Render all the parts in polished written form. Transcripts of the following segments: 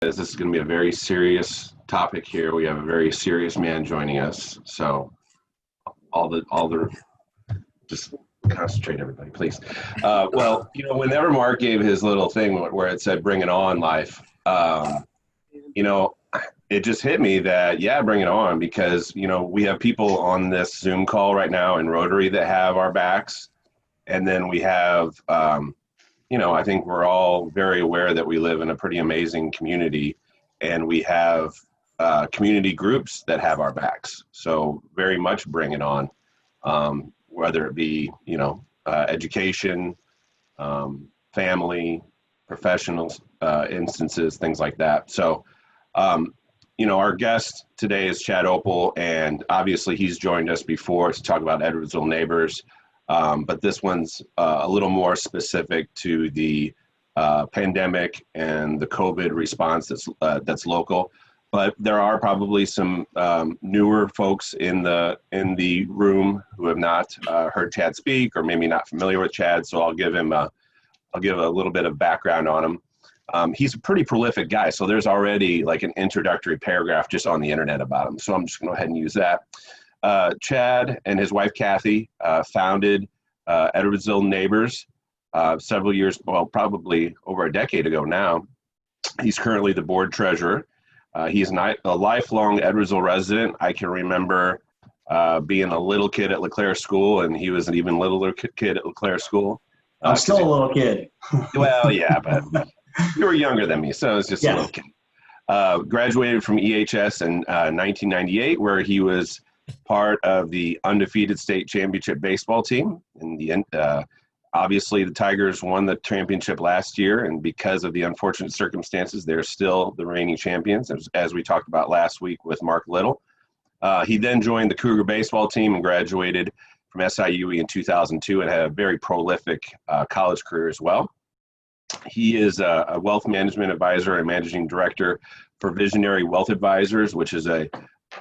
This is going to be a very serious topic here. We have a very serious man joining us. So just concentrate, everybody, please. Well, whenever Mark gave his little thing where it said "Bring it on" life, it just hit me that, yeah, bring it on, because, we have people on this Zoom call right now in Rotary that have our backs. And then we have, I think we're all very aware that we live in a pretty amazing community, and we have community groups that have our backs. So very much bring it on, whether it be, education, family, professionals, instances, things like that. So, our guest today is Chad Opel, and obviously he's joined us before to talk about Edwardsville Neighbors. But this one's a little more specific to the pandemic and the COVID response that's local. But there are probably some newer folks in the room who have not heard Chad speak, or maybe not familiar with Chad. So I'll give a little bit of background on him. He's a pretty prolific guy, so there's already like an introductory paragraph just on the internet about him. So I'm just going to go ahead and use that. Chad and his wife Kathie founded Edwardsville Neighbors several years, well, probably over a decade ago now. He's currently the board treasurer. He's a lifelong Edwardsville resident. I can remember being a little kid at LeClaire School, and he was an even littler kid at LeClaire School. I'm still a little kid. Well, yeah, but you were younger than me, so it was just a little kid. Graduated from EHS in 1998, where he was part of the undefeated state championship baseball team. Obviously, the Tigers won the championship last year, and because of the unfortunate circumstances, they're still the reigning champions, as we talked about last week with Mark Little. He then joined the Cougar baseball team and graduated from SIUE in 2002 and had a very prolific college career as well. He is a wealth management advisor and managing director for Visionary Wealth Advisors, which is a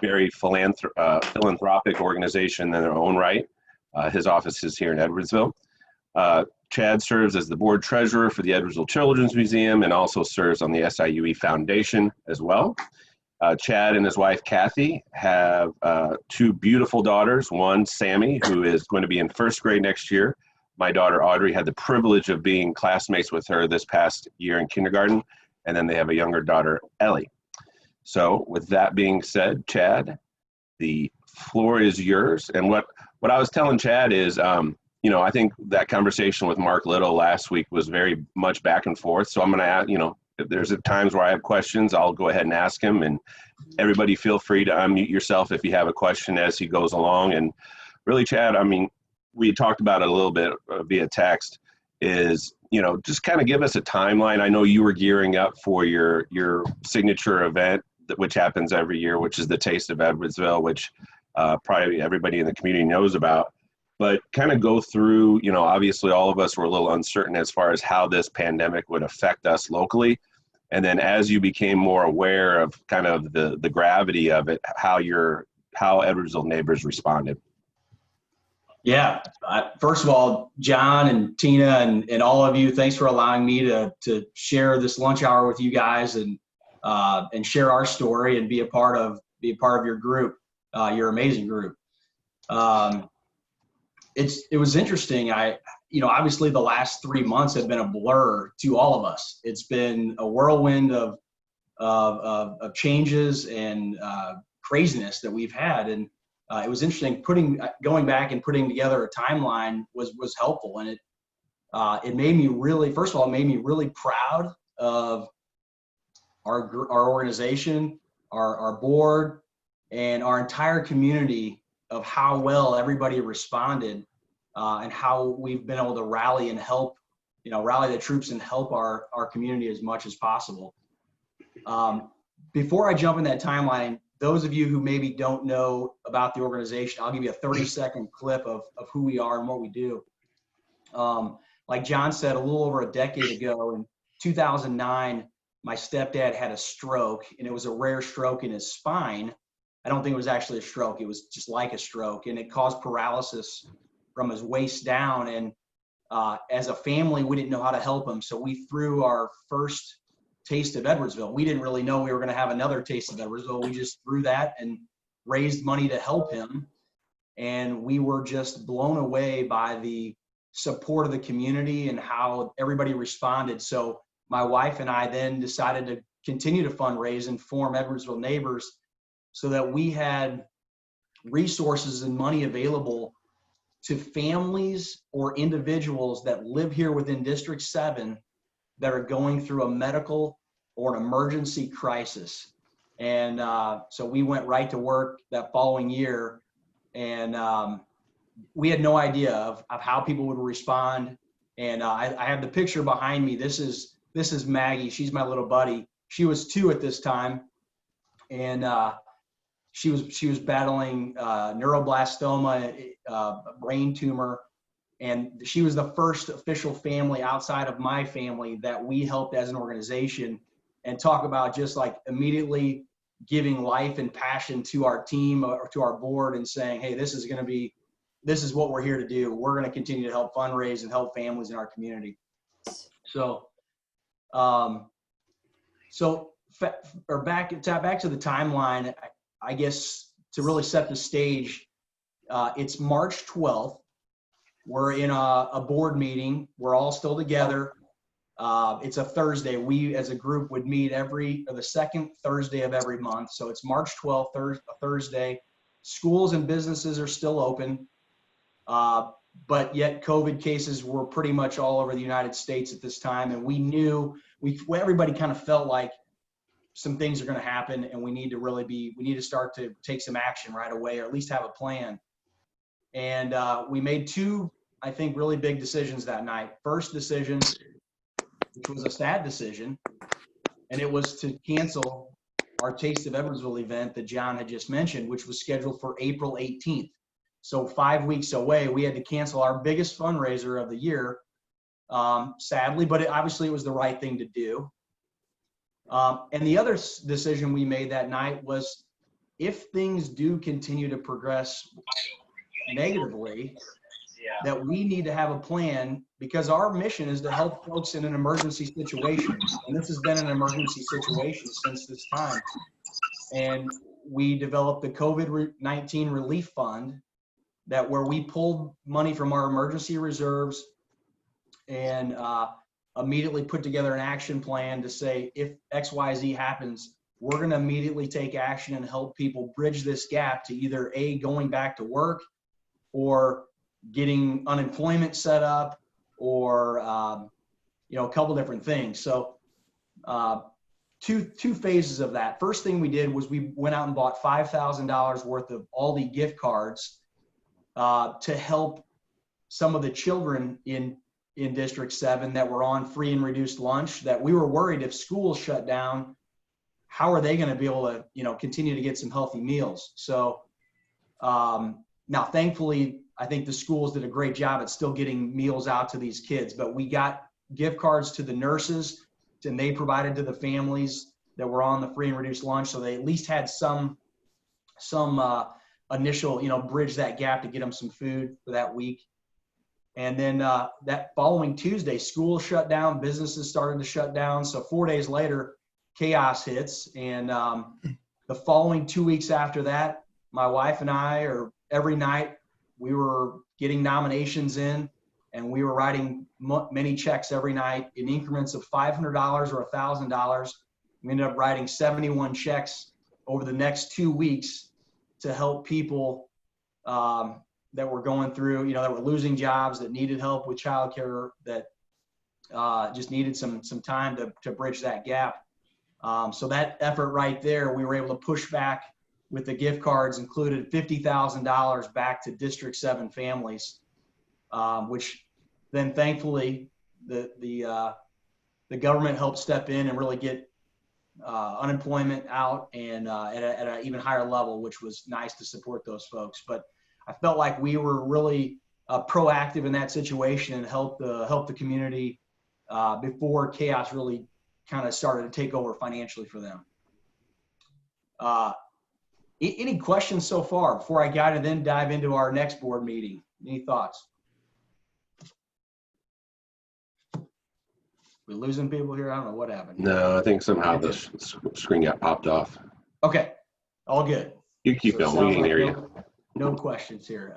very philanthropic organization in their own right. His office is here in Edwardsville. Chad serves as the board treasurer for the Edwardsville Children's Museum and also serves on the SIUE Foundation as well. Chad and his wife Kathie have two beautiful daughters. One, Sammy, who is going to be in first grade next year. My daughter Audrey had the privilege of being classmates with her this past year in kindergarten. And then they have a younger daughter, Ellie. So with that being said, Chad, the floor is yours. And what I was telling Chad is, I think that conversation with Mark Little last week was very much back and forth. So I'm going to ask, if there's times where I have questions, I'll go ahead and ask him. And everybody feel free to unmute yourself if you have a question as he goes along. And really, Chad, we talked about it a little bit via text, is, just kind of give us a timeline. I know you were gearing up for your signature event, which happens every year, which is the Taste of Edwardsville, which probably everybody in the community knows about. But kind of go through, obviously all of us were a little uncertain as far as how this pandemic would affect us locally. And then as you became more aware of kind of the gravity of it, how Edwardsville Neighbors responded. Yeah. First of all, John and Tina and all of you, thanks for allowing me to share this lunch hour with you guys and share our story and be a part of your group, your amazing group. It was interesting. Obviously the last 3 months have been a blur to all of us. It's been a whirlwind of changes and craziness that we've had. And it was interesting going back and putting together a timeline was helpful. And it made me really, first of all, it made me really proud of our organization, our board, and our entire community of how well everybody responded and how we've been able to rally and help, rally the troops and help our community as much as possible. Before I jump in that timeline, those of you who maybe don't know about the organization, I'll give you a 30-second clip of who we are and what we do. Like John said, a little over a decade ago in 2009, my stepdad had a stroke, and it was a rare stroke in his spine. I don't think it was actually a stroke. It was just like a stroke, and it caused paralysis from his waist down. And as a family, we didn't know how to help him. So we threw our first Taste of Edwardsville. We didn't really know we were going to have another Taste of Edwardsville. We just threw that and raised money to help him. And we were just blown away by the support of the community and how everybody responded. So my wife and I then decided to continue to fundraise and form Edwardsville Neighbors so that we had resources and money available to families or individuals that live here within District 7 that are going through a medical or an emergency crisis. And so we went right to work that following year, and we had no idea of how people would respond. And I have the picture behind me. This is Maggie. She's my little buddy. She was 2 at this time, and she was battling neuroblastoma, brain tumor, and she was the first official family outside of my family that we helped as an organization. And talk about just like immediately giving life and passion to our team or to our board and saying, hey, this is what we're here to do. We're going to continue to help fundraise and help families in our community. So, back to the timeline, I guess to really set the stage, it's March 12th. We're in a board meeting. We're all still together. It's a Thursday. We as a group would meet the second Thursday of every month. So it's March 12th, Thursday. Schools and businesses are still open, but yet COVID cases were pretty much all over the United States at this time. And we knew, everybody kind of felt like some things are going to happen and we need to start to take some action right away, or at least have a plan. And we made 2, I think, really big decisions that night. First decision, which was a sad decision, and it was to cancel our Taste of Edwardsville event that John had just mentioned, which was scheduled for April 18th. So 5 weeks away, we had to cancel our biggest fundraiser of the year, sadly, but obviously it was the right thing to do. And the other decision we made that night was, if things do continue to progress negatively, that we need to have a plan, because our mission is to help folks in an emergency situation. And this has been an emergency situation since this time. And we developed the COVID-19 relief fund, where we pulled money from our emergency reserves and immediately put together an action plan to say, if XYZ happens, we're going to immediately take action and help people bridge this gap to either going back to work, or getting unemployment set up, or a couple different things. So two phases of that. First thing we did was we went out and bought $5,000 worth of Aldi gift cards to help some of the children in District 7 that were on free and reduced lunch, that we were worried if schools shut down, how are they going to be able to continue to get some healthy meals. So now thankfully, I think the schools did a great job at still getting meals out to these kids, but we got gift cards to the nurses, and they provided to the families that were on the free and reduced lunch. So they at least had some initial, bridge that gap to get them some food for that week. And then that following Tuesday, schools shut down, businesses started to shut down. So 4 days later, chaos hits. And the following 2 weeks after that, my wife and I, every night, we were getting nominations in, and we were writing many checks every night in increments of $500 or $1,000. We ended up writing 71 checks over the next 2 weeks to help people that were going through, that were losing jobs, that needed help with childcare, that just needed some time to bridge that gap. So that effort right there, we were able to push back with the gift cards, included $50,000 back to District 7 families, which then thankfully the government helped step in and really get unemployment out, and at an even higher level, which was nice to support those folks. But I felt like we were really proactive in that situation and helped the community before chaos really kind of started to take over financially for them. Any questions so far before I guide and then dive into our next board meeting? Any thoughts? We losing people here? I don't know what happened. No, I think somehow the screen got popped off. Okay, all good. You keep going. We can hear you. No questions here.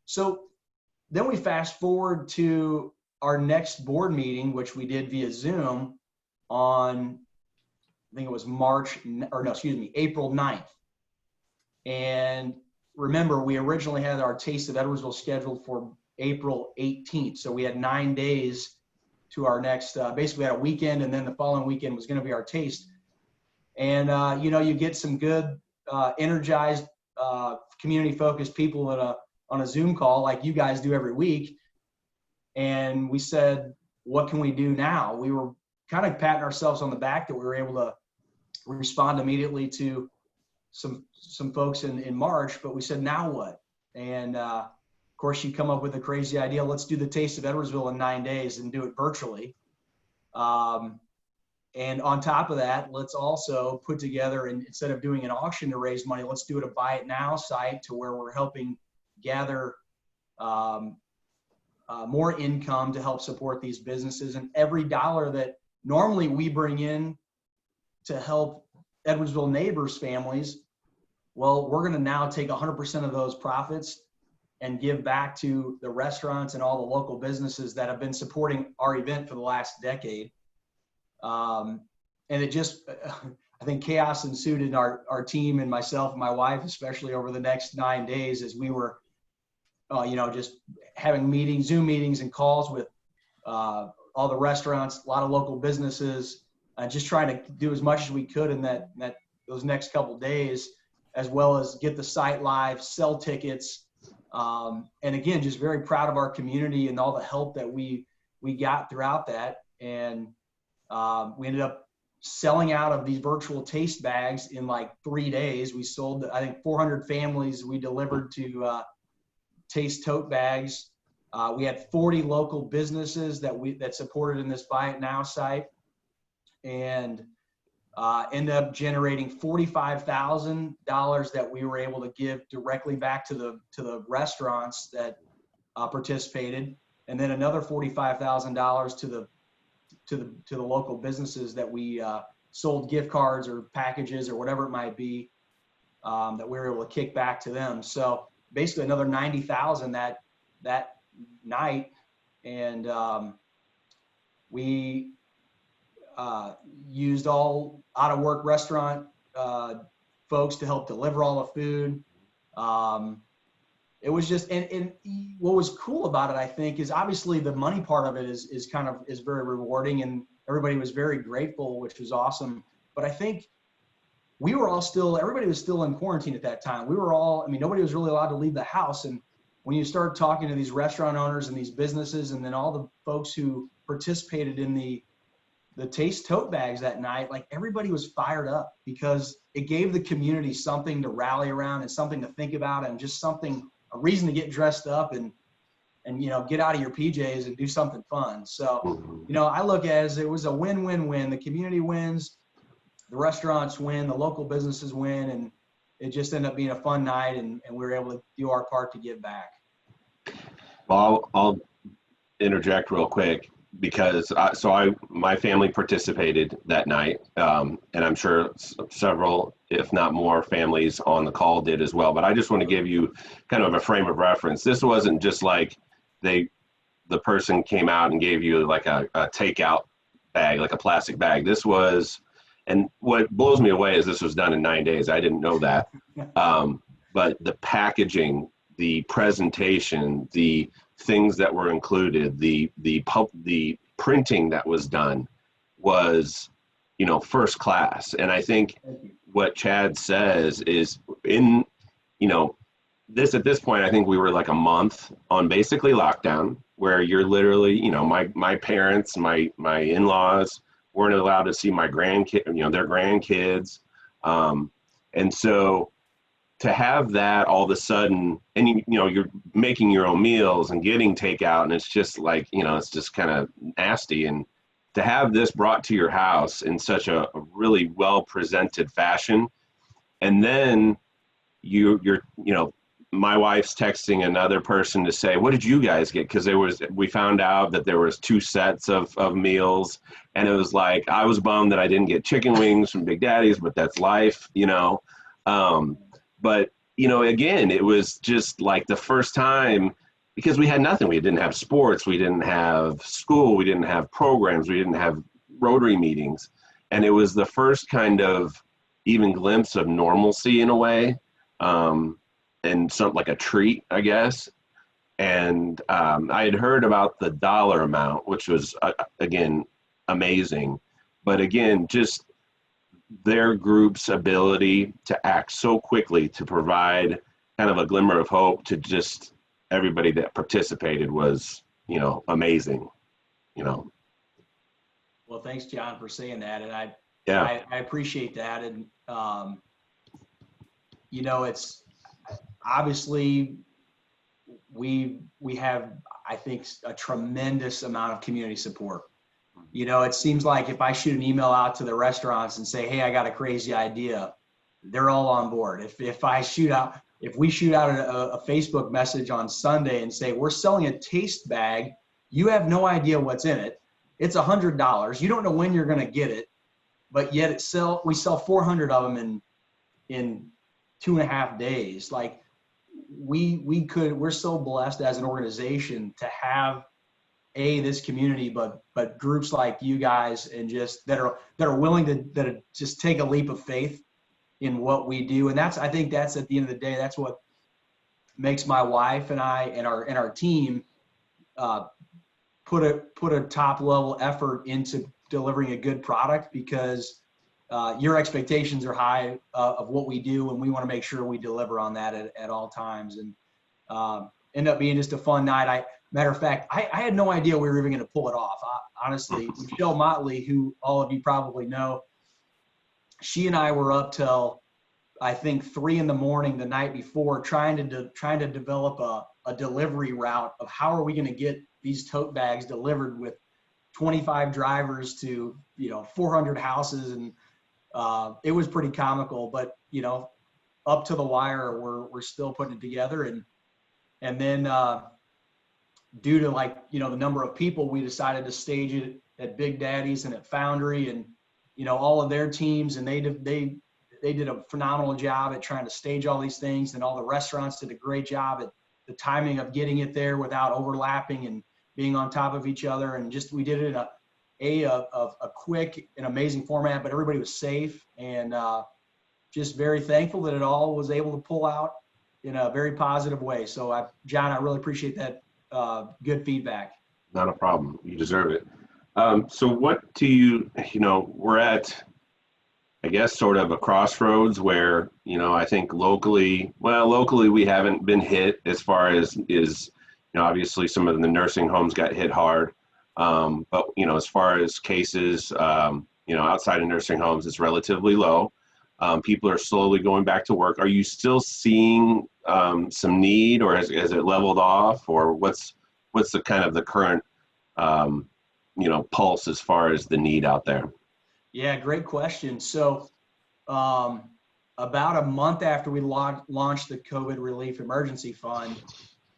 So then we fast forward to our next board meeting, which we did via Zoom on, I think it was April 9th. And remember, we originally had our Taste of Edwardsville scheduled for April 18th. So we had 9 days to our next, basically had a weekend, and then the following weekend was going to be our taste. And, you get some good, energized, community-focused people on a Zoom call like you guys do every week. And we said, what can we do now? We were kind of patting ourselves on the back that we were able to respond immediately to some folks in March, but we said, now what? And of course, you come up with a crazy idea. Let's do the Taste of Edwardsville in 9 days and do it virtually. And on top of that, let's also put together, and instead of doing an auction to raise money, let's do it a buy it now site to where we're helping gather more income to help support these businesses. And every dollar that normally we bring in to help Edwardsville Neighbors families, well, we're going to now take 100% of those profits and give back to the restaurants and all the local businesses that have been supporting our event for the last decade. And it just, I think chaos ensued in our team and myself and my wife, especially over the next 9 days as we were, just having meetings, Zoom meetings and calls with all the restaurants, a lot of local businesses, just trying to do as much as we could in those next couple of days, as well as get the site live, sell tickets. And again, just very proud of our community and all the help that we got throughout that. And we ended up selling out of these virtual taste bags in like 3 days. We sold, I think, 400 families we delivered to taste tote bags. We had 40 local businesses that supported in this Buy It Now site, and ended up generating $45,000 that we were able to give directly back to the restaurants that participated, and then another $45,000 to the local businesses that we sold gift cards or packages or whatever it might be, that we were able to kick back to them. So basically another $90,000 that night. And we used all out of work restaurant folks to help deliver all the food. It was just, and what was cool about it, I think, is obviously the money part of it is very rewarding, and everybody was very grateful, which was awesome. But I think everybody was still in quarantine at that time. Nobody was really allowed to leave the house. And when you start talking to these restaurant owners and these businesses, and then all the folks who participated in the taste tote bags that night, like everybody was fired up because it gave the community something to rally around and something to think about, and just a reason to get dressed up and get out of your PJs and do something fun. So, I look at it as it was a win-win-win. The community wins, the restaurants win, the local businesses win, and it just ended up being a fun night, and we were able to do our part to give back. Well, I'll interject real quick because my family participated that night, and I'm sure several, if not more, families on the call did as well. But I just want to give you kind of a frame of reference. This wasn't just like the person came out and gave you like a takeout bag, like a plastic bag. This was, and what blows me away is this was done in 9 days. I didn't know that. But the packaging, the presentation, the things that were included, the printing that was done was, first class. And I think what Chad says is at this point, I think we were like a month on basically lockdown, where you're literally, my parents, my in-laws weren't allowed to see my their grandkids. And so to have that all of a sudden, and you're making your own meals and getting takeout, and it's just like, it's just kind of nasty. And to have this brought to your house in such a really well presented fashion, and then you're my wife's texting another person to say, what did you guys get? Because we found out that there was 2 sets of meals, and it was like, I was bummed that I didn't get chicken wings from Big Daddy's, but that's life, you know. But, you know, again, it was just like the first time, because we had nothing. We didn't have sports, we didn't have school, we didn't have programs, we didn't have Rotary meetings. And it was the first kind of even glimpse of normalcy in a way. And something like a treat, I guess. And I had heard about the dollar amount, which was, again, amazing. But again, just their group's ability to act so quickly to provide kind of a glimmer of hope to just everybody that participated was, you know, amazing, you know. Well, thanks, John, for saying that. And I appreciate that. And, you know, it's obviously we have, I think, a tremendous amount of community support. You know, it seems like if I shoot an email out to the restaurants and say, hey, I got a crazy idea, they're all on board. If we shoot out a Facebook message on Sunday and say, we're selling a taste bag, you have no idea what's in it. It's $100. You don't know when you're going to get it, but yet we sell 400 of them in 2.5 days. Like we're so blessed as an organization to have this community, but groups like you guys, and just that are willing to just take a leap of faith in what we do. And I think that's at the end of the day, that's what makes my wife and I and our team put a top level effort into delivering a good product, because your expectations are high of what we do, and we want to make sure we deliver on that at all times. And end up being just a fun night. Matter of fact, I had no idea we were even going to pull it off. Honestly, Michelle Motley, who all of you probably know, she and I were up till I think 3 a.m. the night before, trying to develop a delivery route of how are we going to get these tote bags delivered with 25 drivers to 400 houses. And it was pretty comical, but up to the wire, we're still putting it together. And then due to the number of people, we decided to stage it at Big Daddy's and at Foundry, and all of their teams, and they did a phenomenal job at trying to stage all these things, and all the restaurants did a great job at the timing of getting it there without overlapping and being on top of each other. And just we did it in a quick and amazing format, but everybody was safe, and just very thankful that it all was able to pull out in a very positive way. So John, I really appreciate that good feedback. Not a problem. You deserve it. So what do you, we're at, I guess, sort of a crossroads where, I think locally we haven't been hit as far as obviously some of the nursing homes got hit hard. But, as far as cases, outside of nursing homes, it's relatively low. People are slowly going back to work. Are you still seeing some need, or has it leveled off, or what's the kind of the current, pulse as far as the need out there? Yeah, great question. So about a month after we launched the COVID Relief Emergency Fund,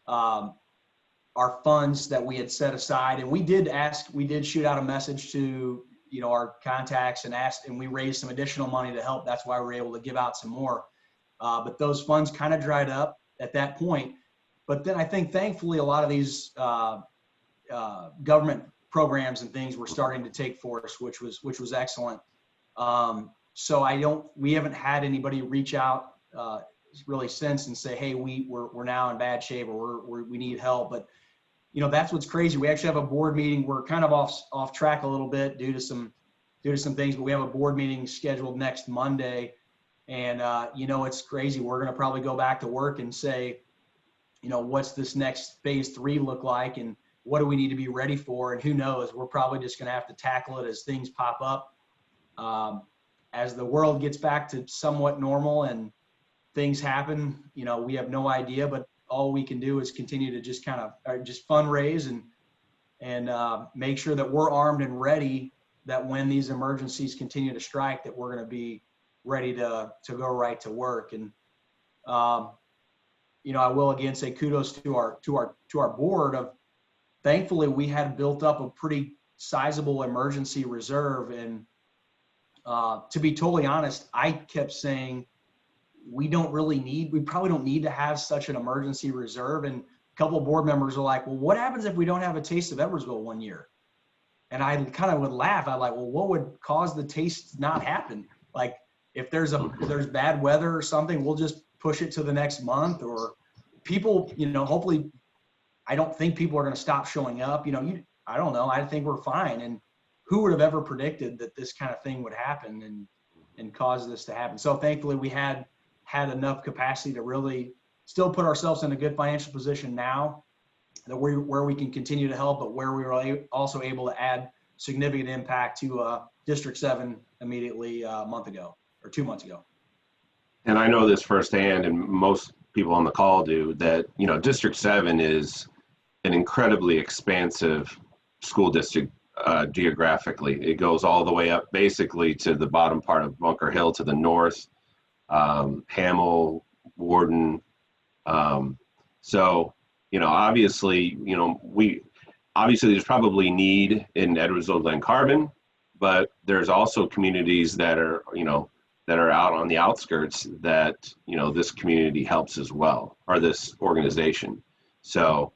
our funds that we had set aside, and we did shoot out a message to our contacts and asked, and we raised some additional money to help. That's why we were able to give out some more. But those funds kind of dried up at that point. But then I think thankfully a lot of these government programs and things were starting to take force, which was excellent. So we haven't had anybody reach out really since and say, hey, we're now in bad shape, or we need help. But that's what's crazy. We actually have a board meeting. We're kind of off track a little bit due to some things, but we have a board meeting scheduled next Monday. And it's crazy. We're going to probably go back to work and say, what's this next phase 3 look like, and what do we need to be ready for? And who knows, we're probably just going to have to tackle it as things pop up. As the world gets back to somewhat normal and things happen, we have no idea, but all we can do is continue to just just fundraise and make sure that we're armed and ready, that when these emergencies continue to strike, that we're going to be ready to go right to work. And I will again say kudos to our board of, thankfully we had built up a pretty sizable emergency reserve. And to be totally honest, I kept saying, we probably don't need to have such an emergency reserve. And a couple of board members are like, well, what happens if we don't have a Taste of Edwardsville one year? And I kind of would laugh. I'm like, well, what would cause the taste to not happen? Like, if there's bad weather or something, we'll just push it to the next month. Or people, hopefully, I don't think people are going to stop showing up. I don't know. I think we're fine. And who would have ever predicted that this kind of thing would happen and cause this to happen? So thankfully, we had enough capacity to really still put ourselves in a good financial position now, that where we can continue to help, but where we were also able to add significant impact to District 7 immediately a month ago or 2 months ago. And I know this firsthand, and most people on the call do, that District 7 is an incredibly expansive school district geographically. It goes all the way up basically to the bottom part of Bunker Hill to the north, Hamel, Warden. So obviously, there's probably need in Edwardsville, Glen Carbon, but there's also communities that are out on the outskirts that, this community helps as well, or this organization. So,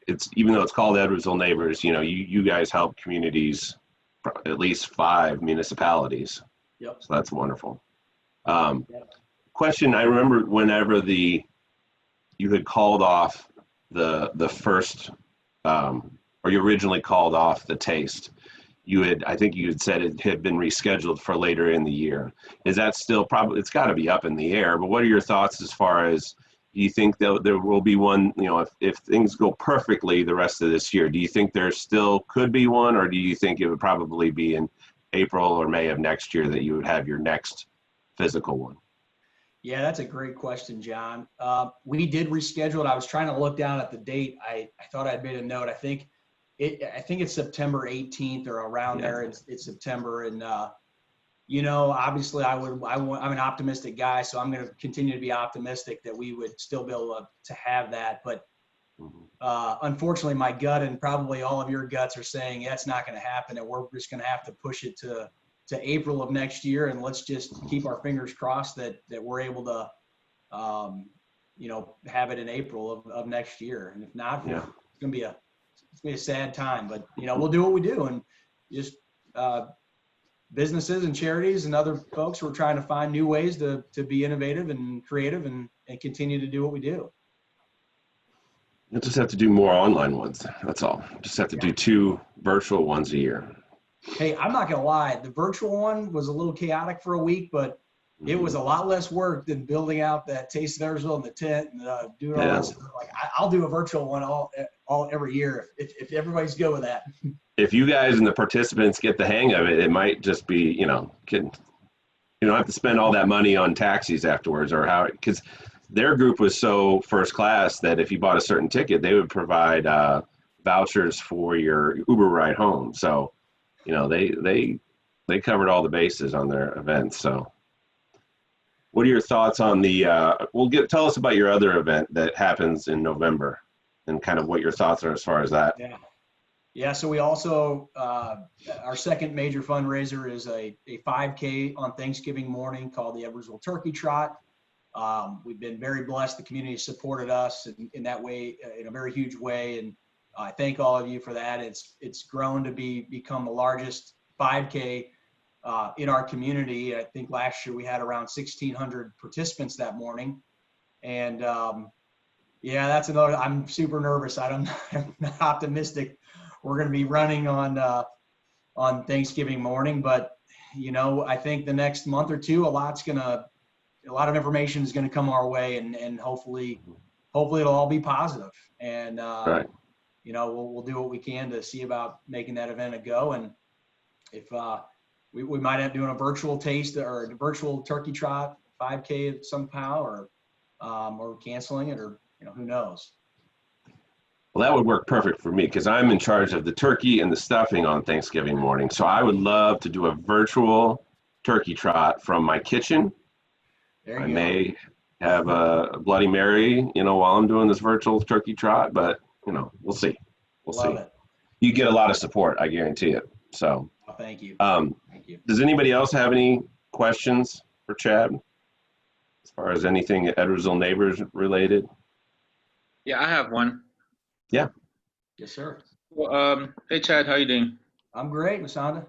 it's, even though it's called Edwardsville Neighbors, you guys help communities, at least 5 municipalities. Yep. So that's wonderful. Question, I remember whenever you had called off the first, or you originally called off the taste, I think you had said it had been rescheduled for later in the year. Is that still probably, it's got to be up in the air, but what are your thoughts as far as, do you think that there will be one, if things go perfectly the rest of this year, do you think there still could be one, or do you think it would probably be in April or May of next year that you would have your next physical one? Yeah, that's a great question, John. We did reschedule it. I was trying to look down at the date. I thought I'd made a note. I think it's September 18th or around there. It's September, and obviously I'm an optimistic guy, so I'm going to continue to be optimistic that we would still be able to have that. But unfortunately, my gut and probably all of your guts are saying that's not going to happen, and we're just going to have to push it to April of next year, and let's just keep our fingers crossed that we're able to, have it in April of next year. And if not, it's going to be a sad time. But we'll do what we do, and just businesses and charities and other folks who are trying to find new ways to be innovative and creative and continue to do what we do. You'll just have to do more online ones. That's all. Just have to do 2 virtual ones a year. Hey, I'm not going to lie. The virtual one was a little chaotic for a week, but it was a lot less work than building out that Taste of Edwardsville in the tent and doing all that stuff. Like, I'll do a virtual one all every year if everybody's good with that. If you guys and the participants get the hang of it, it might just be, you don't have to spend all that money on taxis afterwards, or because their group was so first class that if you bought a certain ticket, they would provide vouchers for your Uber ride home. So, they covered all the bases on their events. So what are your thoughts on tell us about your other event that happens in November and kind of what your thoughts are as far as that. Yeah. So we also, our second major fundraiser is a 5K on Thanksgiving morning called the Edwardsville Turkey Trot. We've been very blessed. The community supported us in that way, in a very huge way. And I thank all of you for that. It's grown to become the largest 5K in our community. I think last year we had around 1,600 participants that morning. And that's another, I'm super nervous. I'm not optimistic we're going to be running on Thanksgiving morning, but I think the next month or two, a lot of information is going to come our way, and hopefully it'll all be positive. And right. We'll do what we can to see about making that event a go. And if we might have doing a virtual taste or a virtual turkey trot 5K somehow, or canceling it, or who knows. Well, that would work perfect for me because I'm in charge of the turkey and the stuffing on Thanksgiving morning. So I would love to do a virtual turkey trot from my kitchen. There you go. have a Bloody Mary, you know, while I'm doing this virtual turkey trot, but you know, we'll see. We'll Love see. it. You get a lot of support, I guarantee it. So, Oh, thank you. Thank you. Does anybody else have any questions for Chad as far as anything Edwardsville Neighbors related? Yeah, I have one. Yeah. Yes, sir. Well, hey Chad, how you doing? I'm great, Masanda.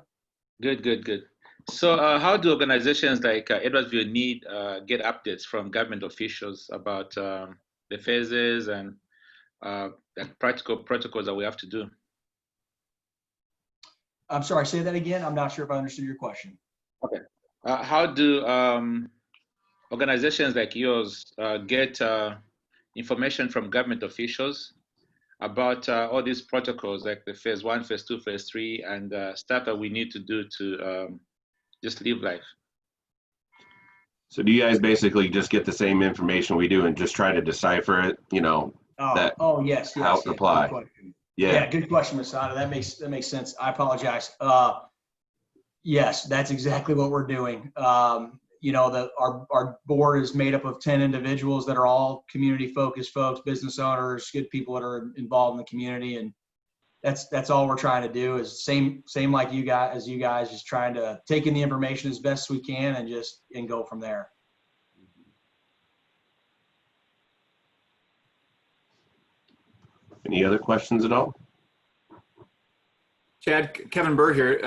Good, good, good. So, how do organizations like Edwardsville need get updates from government officials about the phases and the practical protocols that we have to do? I'm sorry, say that again. I'm not sure if I understood your question. Okay. How do organizations like yours get information from government officials about all these protocols, like the phase 1, phase 2, phase 3, and stuff that we need to do to just live life? So do you guys basically just get the same information we do and just try to decipher it, you know, Yes, how to apply? Good question. Yeah. Yeah, good question, Masada. That makes sense. I apologize. Yes, that's exactly what we're doing. You know, our board is made up of 10 individuals that are all community focused folks, business owners, good people that are involved in the community, and that's all we're trying to do is same like you guys, just trying to take in the information as best we can and go from there. Any other questions at all? Chad, Kevin Bird here.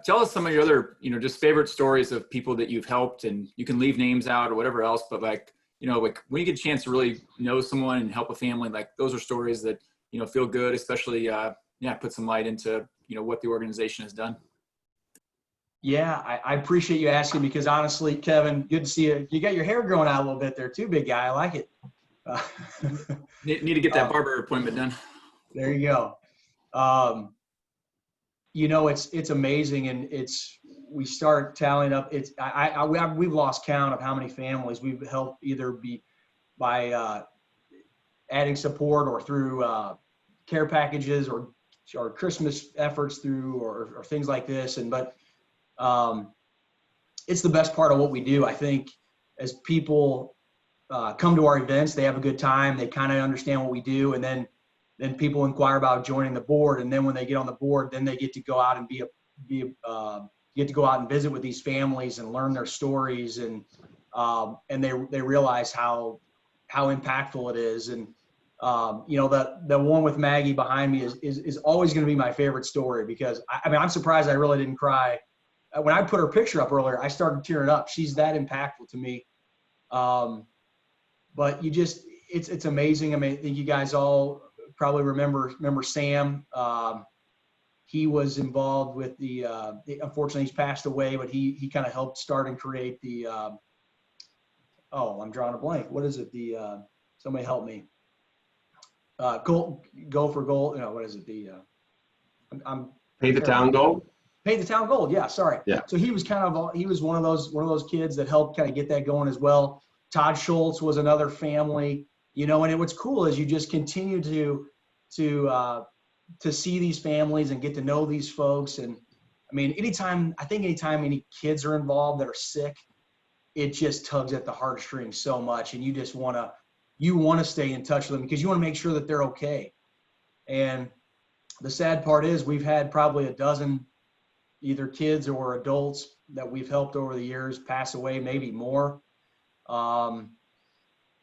Tell us some of your other, you know, just favorite stories of people that you've helped, and you can leave names out or whatever else, but like, you know, like when you get a chance to really know someone and help a family, like those are stories that, you know, feel good, especially, put some light into, you know, what the organization has done. Yeah, I appreciate you asking, because honestly, Kevin, good to see you. You got your hair growing out a little bit there too, big guy. I like it. Need to get that barber appointment done. There you go. You know, it's amazing, and we start tallying up. We've lost count of how many families we've helped, either by adding support or through care packages or Christmas efforts through or things like this. But it's the best part of what we do. I think as people come to our events, they have a good time. They kind of understand what we do, and then people inquire about joining the board. And then when they get on the board, then they get to go out and get to go out and visit with these families and learn their stories, and they realize how impactful it is. And you know, the one with Maggie behind me is always going to be my favorite story, because I mean, I'm surprised I really didn't cry when I put her picture up earlier. I started tearing up. She's that impactful to me. But it's amazing. I mean, I think you guys all probably remember Sam. He was involved with unfortunately he's passed away, but he kind of helped start and create the I'm drawing a blank. What is it? Somebody help me. Go for gold. No, what is it? I'm Pay the town gold. Pay the town gold. Yeah, sorry. Yeah. So he was one of those kids that helped kind of get that going as well. Todd Schultz was another family, you know. And what's cool is you just continue to see these families and get to know these folks. And I mean, anytime any kids are involved that are sick, it just tugs at the heartstrings so much, and you just want to stay in touch with them, because you want to make sure that they're okay. And the sad part is we've had probably a dozen either kids or adults that we've helped over the years pass away, maybe more. You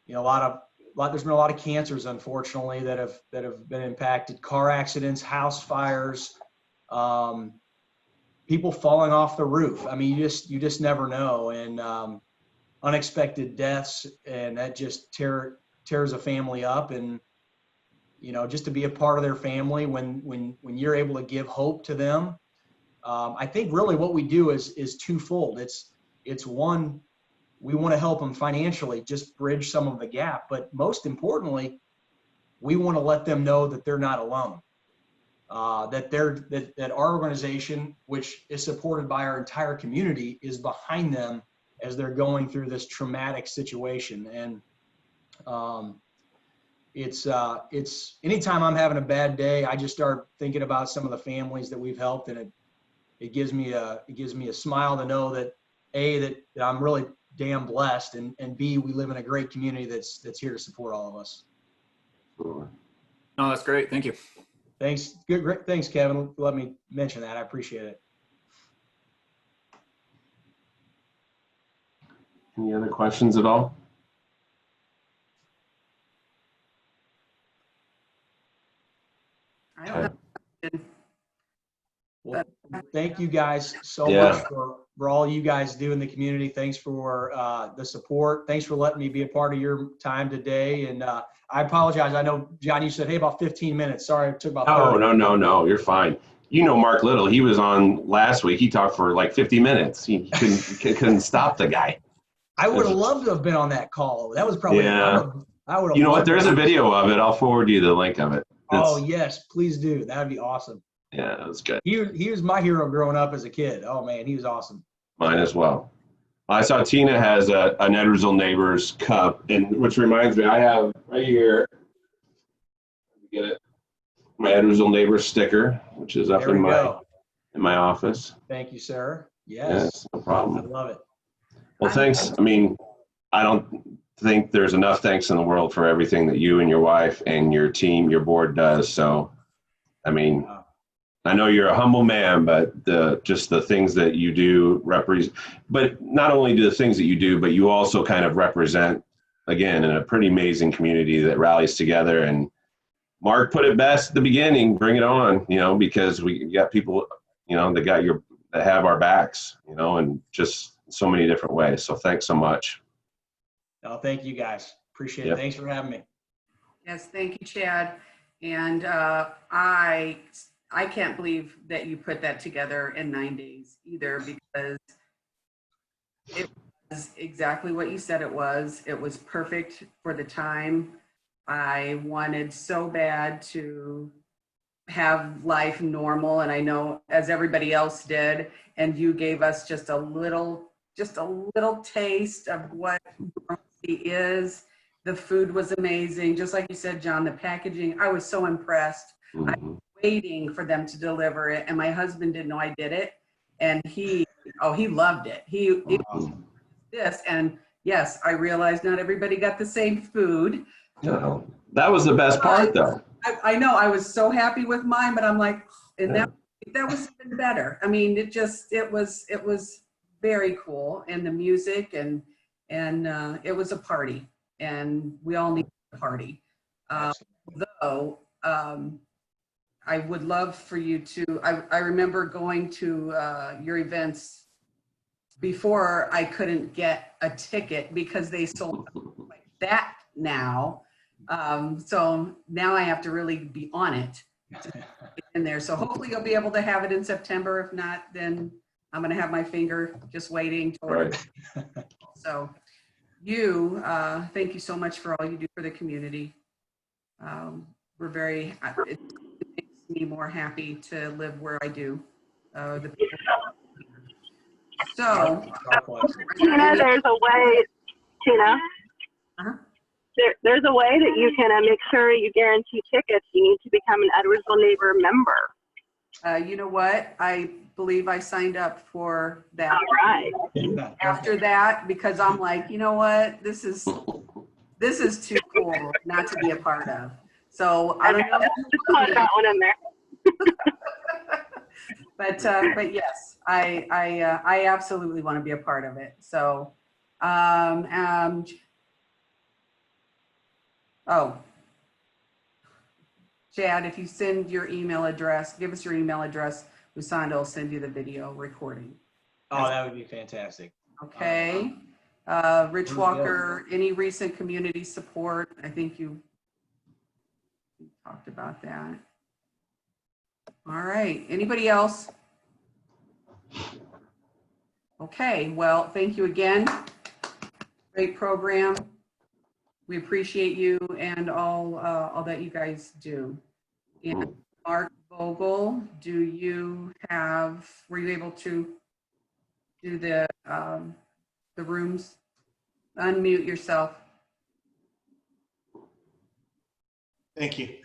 know, there's been a lot of cancers, unfortunately, that have been impacted, car accidents, house fires, people falling off the roof. I mean, you just never know. And unexpected deaths, and that just tears a family up. And you know, just to be a part of their family when you're able to give hope to them. I think really what we do is twofold. It's one, we want to help them financially, just bridge some of the gap. But most importantly, we want to let them know that they're not alone. That our organization, which is supported by our entire community, is behind them as they're going through this traumatic situation. And it's anytime I'm having a bad day, I just start thinking about some of the families that we've helped, and it gives me a smile to know that I'm really damn blessed, and B, we live in a great community that's here to support all of us. No, that's great. Thank you. Thanks. Good. Great. Thanks, Kevin. Let me mention that. I appreciate it. Any other questions at all? I don't know. Well, thank you guys so much for all you guys do in the community. Thanks for the support. Thanks for letting me be a part of your time today. And I apologize. I know, John, you said, hey, about 15 minutes. Sorry, it took about 30. No. You're fine. You know Mark Little. He was on last week. He talked for like 50 minutes. He couldn't stop the guy. I would have loved to have been on that call. That was probably, yeah. I would have. You know what? There's a video of it. I'll forward you the link of it. Oh, yes, please do. That would be awesome. Yeah, that was good. He was my hero growing up as a kid. Oh, man, he was awesome. Mine as well. I saw Tina has an Edwardsville Neighbors cup, and which reminds me, I have right here, get it, my Edwardsville Neighbors sticker, which is up in my office. Thank you, sir. Yes, no problem. I love it. Well, thanks. I mean, I don't think there's enough thanks in the world for everything that you and your wife and your team, your board does. So, I mean, I know you're a humble man, but just the things that you do represent, but not only do the things that you do, but you also kind of represent, again, in a pretty amazing community that rallies together. And Mark put it best at the beginning, bring it on, because we got people, that have our backs, and just so many different ways. So thanks so much. No, thank you guys. Appreciate it. Thanks for having me. Yes, thank you, Chad. And I can't believe that you put that together in 9 days either, because it was exactly what you said it was. It was perfect for the time. I wanted so bad to have life normal, and I know as everybody else did, and you gave us just a little taste of what normalcy is. The food was amazing. Just like you said, John, the packaging, I was so impressed. Mm-hmm. I was waiting for them to deliver it, and my husband didn't know I did it, and he loved it. He this, and yes, I realized not everybody got the same food. No, that was the best part, though. I know. I was so happy with mine, but I'm like, and that was even better. I mean, it was very cool, and the music and it was a party, and we all need a party. Though I would love for you to. I remember going to your events before I couldn't get a ticket because they sold like that now. So now I have to really be on it to get in there. So hopefully you'll be able to have it in September. If not, then I'm going to have my finger just waiting. Right. So thank you so much for all you do for the community. It makes me more happy to live where I do. So, Tina, there's a way, Tina. Uh-huh. There's a way that you can make sure you guarantee tickets. You need to become an Edwardsville Neighbor member. You know what? I believe I signed up for that. All right. After that, because I'm like, you know what? This is too cool not to be a part of. So I don't know. Just put that one in there. But yes, I absolutely want to be a part of it. So, Chad, if you send your email address, give us your email address, Usanda will send you the video recording. Oh, that would be fantastic. Okay. Rich Walker, any recent community support? I think you talked about that. All right. Anybody else? Okay. Well, thank you again. Great program. We appreciate you and all that you guys do. And Mark Vogel, were you able to do the rooms? Unmute yourself. Thank you.